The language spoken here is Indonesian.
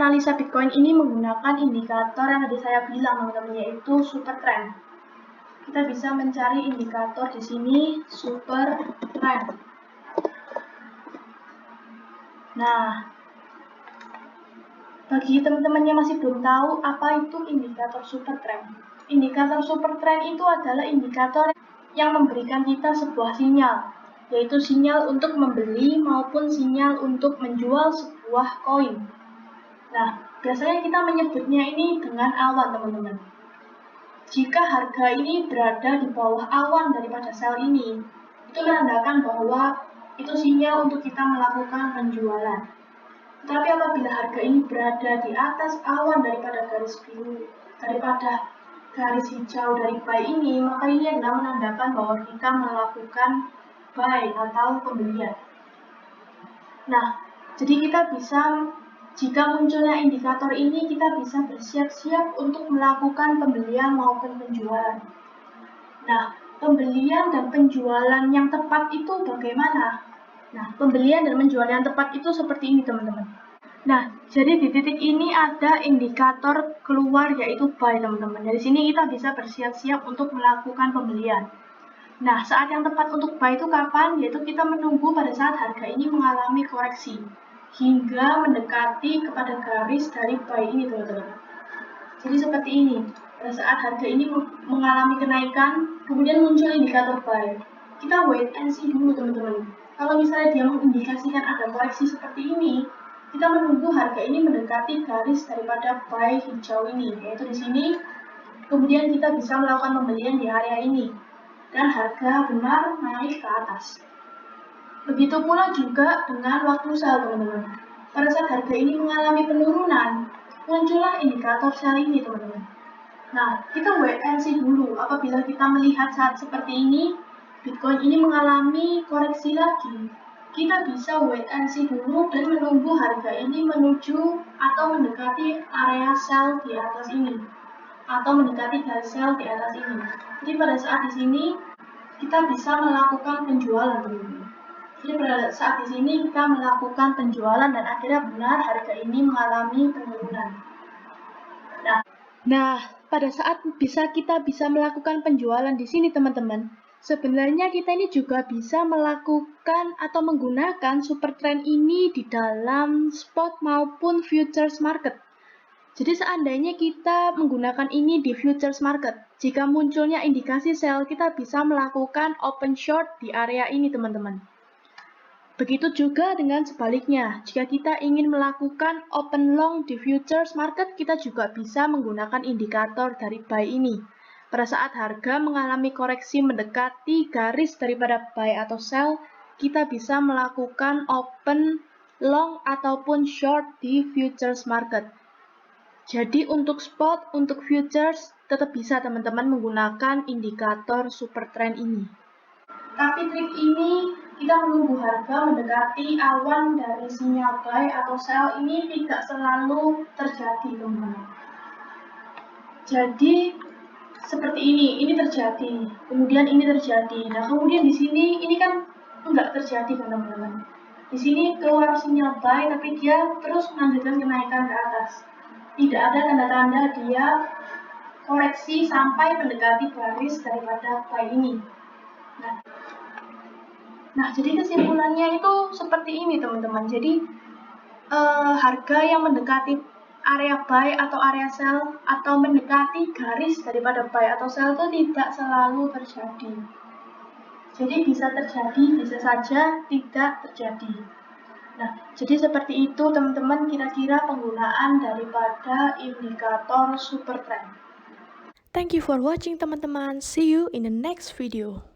analisa Bitcoin ini menggunakan indikator yang tadi saya bilang teman-teman, yaitu super trend. Kita bisa mencari indikator di sini super trend. Nah, bagi teman-teman yang masih belum tahu apa itu indikator super trend. Indikator super trend itu adalah indikator yang memberikan kita sebuah sinyal, yaitu sinyal untuk membeli maupun sinyal untuk menjual sebuah koin. Nah, biasanya kita menyebutnya ini dengan awan, teman-teman. Jika harga ini berada di bawah awan daripada sel ini, itu menandakan bahwa itu sinyal untuk kita melakukan penjualan. Tetapi apabila harga ini berada di atas awan daripada garis biru, daripada garis hijau dari buy ini, maka ini adalah menandakan bahwa kita melakukan buy atau pembelian. Nah, jadi kita bisa, jika munculnya indikator ini, kita bisa bersiap-siap untuk melakukan pembelian maupun penjualan. Nah, pembelian dan penjualan yang tepat itu bagaimana? Nah, pembelian dan penjualan yang tepat itu seperti ini, teman-teman. Nah, jadi di titik ini ada indikator keluar, yaitu buy, teman-teman. Dari sini kita bisa bersiap-siap untuk melakukan pembelian. Nah, saat yang tepat untuk buy itu kapan? Yaitu kita menunggu pada saat harga ini mengalami koreksi hingga mendekati kepada garis dari buy ini, teman-teman. Jadi seperti ini. Pada saat harga ini mengalami kenaikan, kemudian muncul indikator buy. Kita wait and see dulu, teman-teman. Kalau misalnya dia mengindikasikan ada koreksi seperti ini, kita menunggu harga ini mendekati garis daripada buy hijau ini, yaitu di sini. Kemudian kita bisa melakukan pembelian di area ini, dan harga benar naik ke atas. Begitu pula juga dengan waktu sell, teman-teman. Pada saat harga ini mengalami penurunan, muncullah indikator sell ini, teman-teman. Nah, kita wait and see dulu. Apabila kita melihat saat seperti ini, Bitcoin ini mengalami koreksi lagi, kita bisa wait and see dulu dan menunggu harga ini menuju atau mendekati area sell di atas ini, atau mendekati garis sell di atas ini. Jadi pada saat di sini kita bisa melakukan penjualan, teman-teman. Jadi pada saat di sini kita melakukan penjualan dan akhirnya benar harga ini mengalami penurunan. Nah, pada saat kita bisa melakukan penjualan di sini, teman-teman, sebenarnya kita ini juga bisa melakukan atau menggunakan super trend ini di dalam spot maupun futures market. Jadi seandainya kita menggunakan ini di futures market, jika munculnya indikasi sell, kita bisa melakukan open short di area ini, teman-teman. Begitu juga dengan sebaliknya, jika kita ingin melakukan open long di futures market, kita juga bisa menggunakan indikator dari buy ini. Pada saat harga mengalami koreksi mendekati garis daripada buy atau sell, kita bisa melakukan open long ataupun short di futures market. Jadi untuk spot, untuk futures, tetap bisa teman-teman menggunakan indikator super trend ini. Tapi trik ini kita menunggu harga mendekati awan dari sinyal buy atau sell ini tidak selalu terjadi, teman-teman. Jadi seperti ini terjadi, kemudian ini terjadi. Nah, kemudian di sini ini kan enggak terjadi, teman-teman. Di sini keluar sinyal buy, tapi dia terus melanjutkan kenaikan ke atas. Tidak ada tanda-tanda dia koreksi sampai mendekati garis daripada buy ini. Nah, jadi kesimpulannya itu seperti ini, teman-teman. Jadi harga yang mendekati area buy atau area sell atau mendekati garis daripada buy atau sell itu tidak selalu terjadi. Jadi bisa terjadi, bisa saja tidak terjadi. Nah, jadi seperti itu, teman-teman, kira-kira penggunaan daripada indikator super trend. Thank you for watching, teman-teman. See you in the next video.